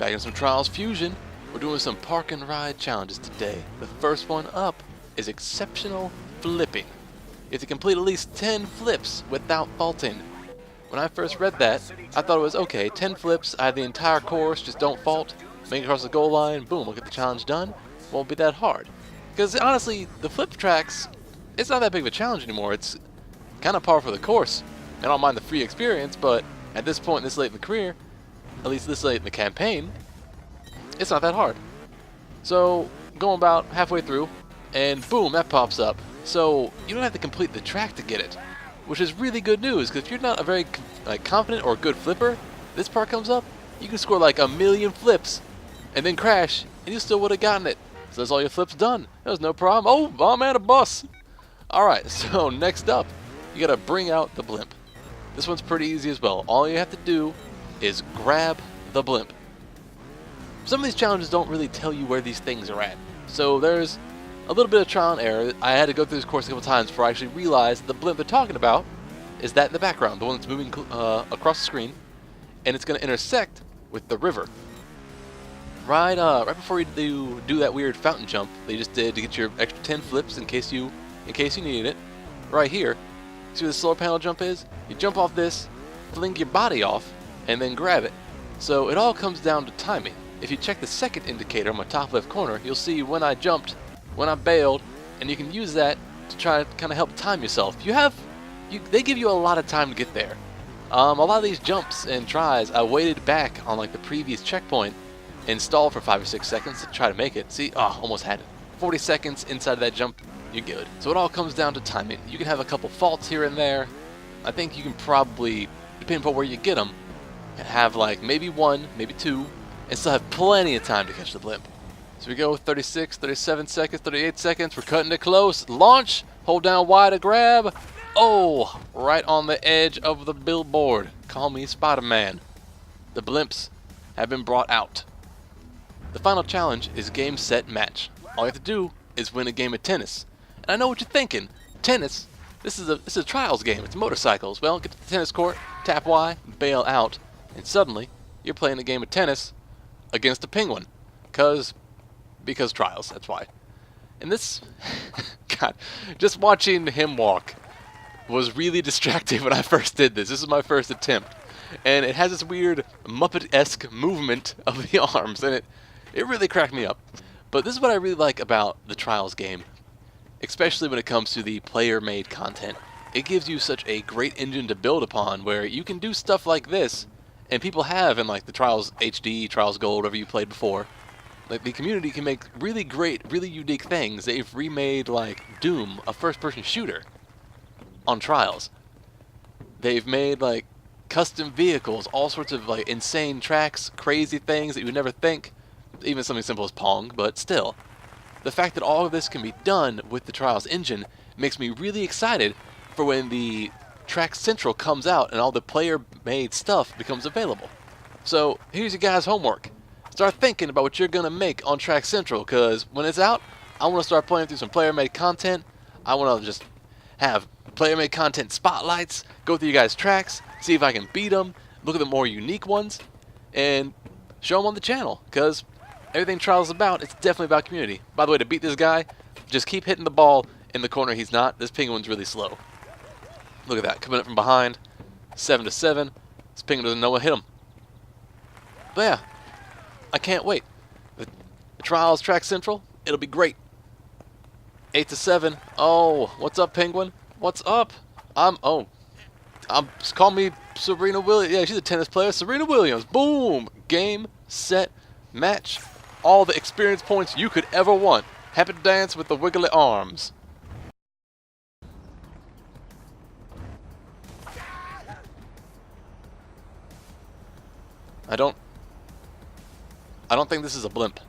Back in some Trials Fusion, we're doing some park and ride challenges today. The first one up is exceptional flipping. You have to complete at least 10 flips without faulting. When I first read that, I thought it was okay, 10 flips, I have the entire course, just don't fault, make it across the goal line, boom, we'll get the challenge done. Won't be that hard. Because honestly, the flip tracks, it's not that big of a challenge anymore. It's kind of par for the course. I don't mind the free experience, but at this point, this late in the career, at least this late in the campaign, it's not that hard. So, going about halfway through, and boom, that pops up. So, you don't have to complete the track to get it, which is really good news, because if you're not a very confident or good flipper, this part comes up, you can score like 1,000,000 flips, and then crash, and you still would have gotten it. So that's all your flips done. That was no problem. Oh, I'm at a bus. Alright, so next up, you gotta bring out the blimp. This one's pretty easy as well. All you have to do is grab the blimp. Some of these challenges don't really tell you where these things are at. So there's a little bit of trial and error. I had to go through this course a couple times before I actually realized the blimp they're talking about is that in the background, the one that's moving across the screen, and it's going to intersect with the river. Right before you do that weird fountain jump that you just did to get your extra 10 flips in case you needed it. Right here, see where the solar panel jump is? You jump off this, fling your body off, and then grab it. So it all comes down to timing. If you check the second indicator on my top left corner, you'll see when I jumped, when I bailed, and you can use that to try to kind of help time yourself. They give you a lot of time to get there. A lot of these jumps and tries, I waited back on like the previous checkpoint and stalled for 5 or 6 seconds to try to make it. See, almost had it. 40 seconds inside of that jump, you're good. So it all comes down to timing. You can have a couple faults here and there. I think you can probably, depending on where you get them, have like maybe 1, maybe 2, and still have plenty of time to catch the blimp. So we go 36, 37 seconds, 38 seconds. We're cutting it close. Launch. Hold down Y to grab. Oh, right on the edge of the billboard. Call me Spider-Man. The blimps have been brought out. The final challenge is game, set, match. All you have to do is win a game of tennis. And I know what you're thinking. Tennis? This is a trials game. It's motorcycles. Well, get to the tennis court, tap Y, bail out, and suddenly you're playing a game of tennis against a penguin. Because trials, that's why. And this, God, just watching him walk was really distracting when I first did this. This is my first attempt. And it has this weird Muppet-esque movement of the arms, and it really cracked me up. But this is what I really like about the Trials game, especially when it comes to the player-made content. It gives you such a great engine to build upon where you can do stuff like this, and people have in like the Trials HD, Trials Gold, whatever you played before. Like the community can make really great, really unique things. They've remade like Doom, a first-person shooter, on Trials. They've made like custom vehicles, all sorts of like insane tracks, crazy things that you would never think. Even something simple as Pong, but still. The fact that all of this can be done with the Trials engine makes me really excited for when the Track Central comes out and all the player-made stuff becomes available. So here's your guys' homework. Start thinking about what you're going to make on Track Central, because when it's out, I want to start playing through some player-made content. I want to just have player-made content spotlights, go through you guys' tracks, see if I can beat them, look at the more unique ones, and show them on the channel, because everything Trials is about, it's definitely about community. By the way, to beat this guy, just keep hitting the ball in the corner he's not. This penguin's really slow. Look at that, coming up from behind, 7-7. This penguin doesn't know what hit him. But yeah, I can't wait. The Trials Track Central, it'll be great. 8-7. Oh, what's up, penguin? What's up? Call me Serena Williams. Yeah, she's a tennis player. Serena Williams. Boom. Game, set, match. All the experience points you could ever want. Happy to dance with the wiggly arms. I don't think this is a blimp.